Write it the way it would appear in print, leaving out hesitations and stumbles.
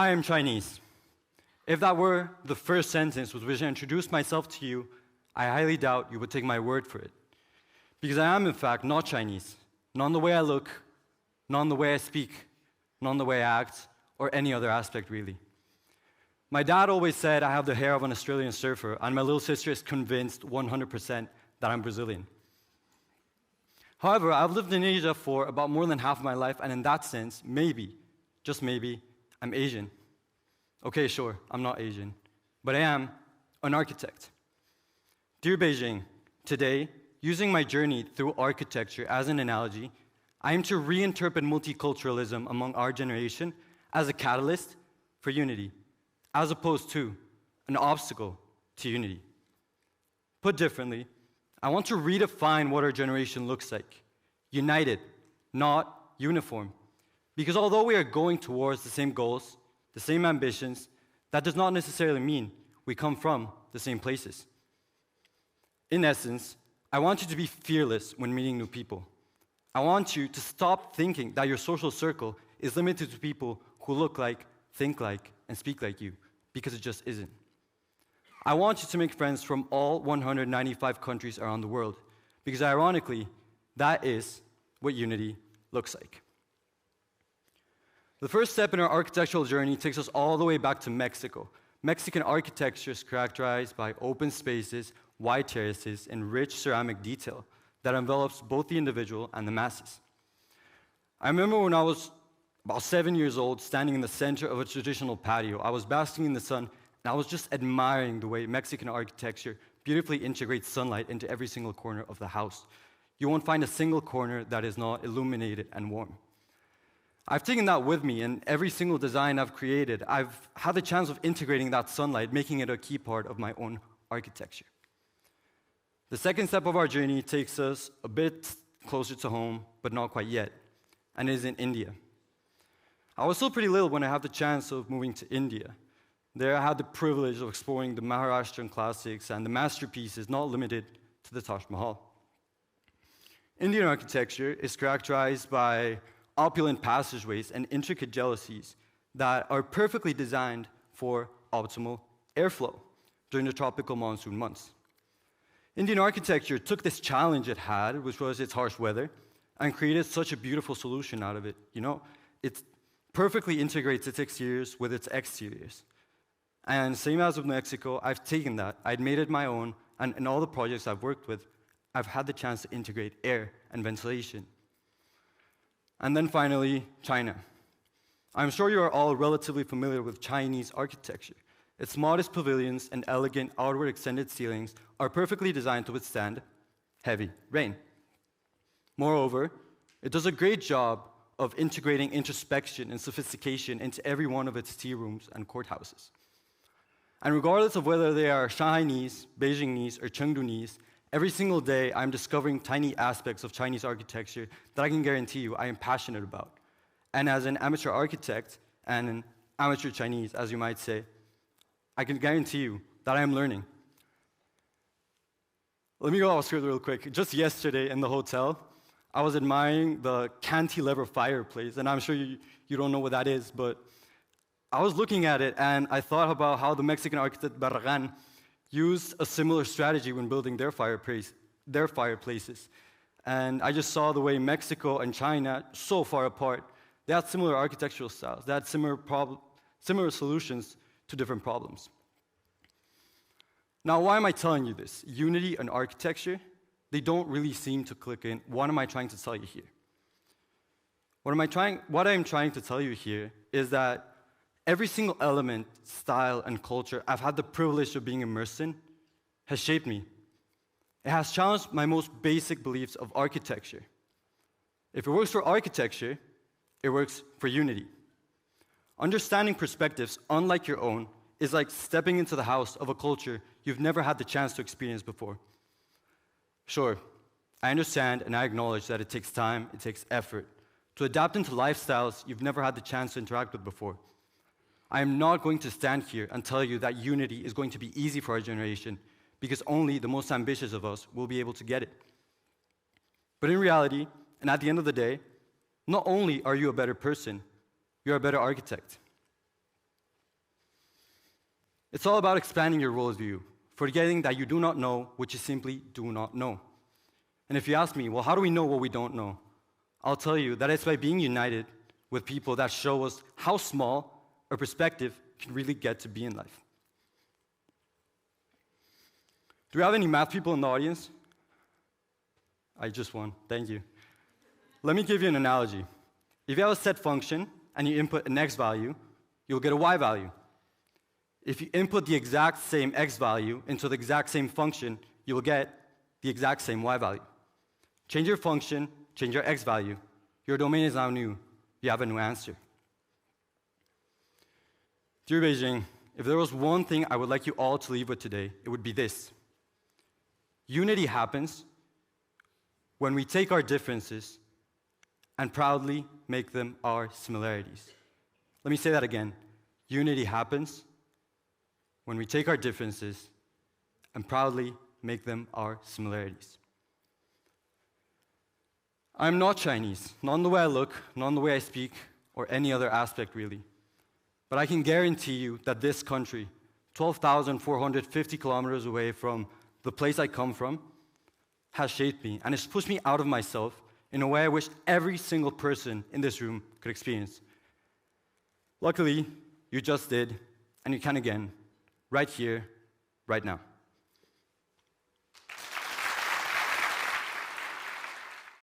I am Chinese. If that were the first sentence with which I introduced myself to you, I highly doubt you would take my word for it. Because I am, in fact, not Chinese. Not in the way I look, not in the way I speak, not in the way I act, or any other aspect, really. My dad always said I have the hair of an Australian surfer, and my little sister is convinced 100% that I'm Brazilian. However, I've lived in Asia for about more than half of my life, and in that sense, maybe, just maybe, I'm Asian. Okay, sure, I'm not Asian, but I am an architect. Dear Beijing, today, using my journey through architecture as an analogy, I aim to reinterpret multiculturalism among our generation as a catalyst for unity, as opposed to an obstacle to unity. Put differently, I want to redefine what our generation looks like. United, not uniform. Because although we are going towards the same goals, the same ambitions, that does not necessarily mean we come from the same places. In essence, I want you to be fearless when meeting new people. I want you to stop thinking that your social circle is limited to people who look like, think like, and speak like you, because it just isn't. I want you to make friends from all 195 countries around the world, because ironically, that is what unity looks like. The first step in our architectural journey takes us all the way back to Mexico. Mexican architecture is characterized by open spaces, wide terraces, and rich ceramic detail that envelops both the individual and the masses. I remember when I was about 7 years old, standing in the center of a traditional patio. I was basking in the sun, and I was just admiring the way Mexican architecture beautifully integrates sunlight into every single corner of the house. You won't find a single corner that is not illuminated and warm. I've taken that with me, and every single design I've created, I've had the chance of integrating that sunlight, making it a key part of my own architecture. The second step of our journey takes us a bit closer to home, but not quite yet, and it is in India. I was still pretty little when I had the chance of moving to India. There I had the privilege of exploring the Maharashtrian classics and the masterpieces not limited to the Taj Mahal. Indian architecture is characterized by opulent passageways and intricate jalousies that are perfectly designed for optimal airflow during the tropical monsoon months. Indian architecture took this challenge it had, which was its harsh weather, and created such a beautiful solution out of it. You know, it perfectly integrates its exteriors with its exteriors. And same as with Mexico, I've taken that, I've made it my own, and in all the projects I've worked with, I've had the chance to integrate air and ventilation. And then finally, China. I'm sure you are all relatively familiar with Chinese architecture. Its modest pavilions and elegant outward extended ceilings are perfectly designed to withstand heavy rain. Moreover, it does a great job of integrating introspection and sophistication into every one of its tea rooms and courthouses. And regardless of whether they are Shanghainese, Beijingese, or Chengdunese, every single day I'm discovering tiny aspects of Chinese architecture that I can guarantee you I am passionate about. And as an amateur architect and an amateur Chinese, as you might say, I can guarantee you that I am learning. Let me go off script real quick. Just yesterday in the hotel, I was admiring the cantilever fireplace, and I'm sure you don't know what that is, but I was looking at it and I thought about how the Mexican architect Barragan used a similar strategy when building their fireplaces. And I just saw the way Mexico and China, so far apart, they had similar architectural styles. They had similar solutions to different problems. Now, why am I telling you this? Unity and architecture, they don't really seem to click in. What am I trying to tell you here? What I'm trying to tell you here is that every single element, style, and culture I've had the privilege of being immersed in has shaped me. It has challenged my most basic beliefs of architecture. If it works for architecture, it works for unity. Understanding perspectives unlike your own is like stepping into the house of a culture you've never had the chance to experience before. Sure, I understand and I acknowledge that it takes time, it takes effort to adapt into lifestyles you've never had the chance to interact with before. I am not going to stand here and tell you that unity is going to be easy for our generation, because only the most ambitious of us will be able to get it. But in reality, and at the end of the day, not only are you a better person, you're a better architect. It's all about expanding your worldview, forgetting that you do not know what you simply do not know. And if you ask me, well, how do we know what we don't know? I'll tell you that it's by being united with people that show us how small a perspective can really get to be in life. Do we have any math people in the audience? I just won, thank you. Let me give you an analogy. If you have a set function and you input an x value, you'll get a y value. If you input the exact same x value into the exact same function, you will get the exact same y value. Change your function, change your x value. Your domain is now new. You have a new answer. Dear Beijing, if there was one thing I would like you all to leave with today, it would be this. Unity happens when we take our differences and proudly make them our similarities. Let me say that again. Unity happens when we take our differences and proudly make them our similarities. I'm not Chinese, not in the way I look, not in the way I speak, or any other aspect really. But I can guarantee you that this country, 12,450 kilometers away from the place I come from, has shaped me and has pushed me out of myself in a way I wish every single person in this room could experience. Luckily, you just did, and you can again, right here, right now.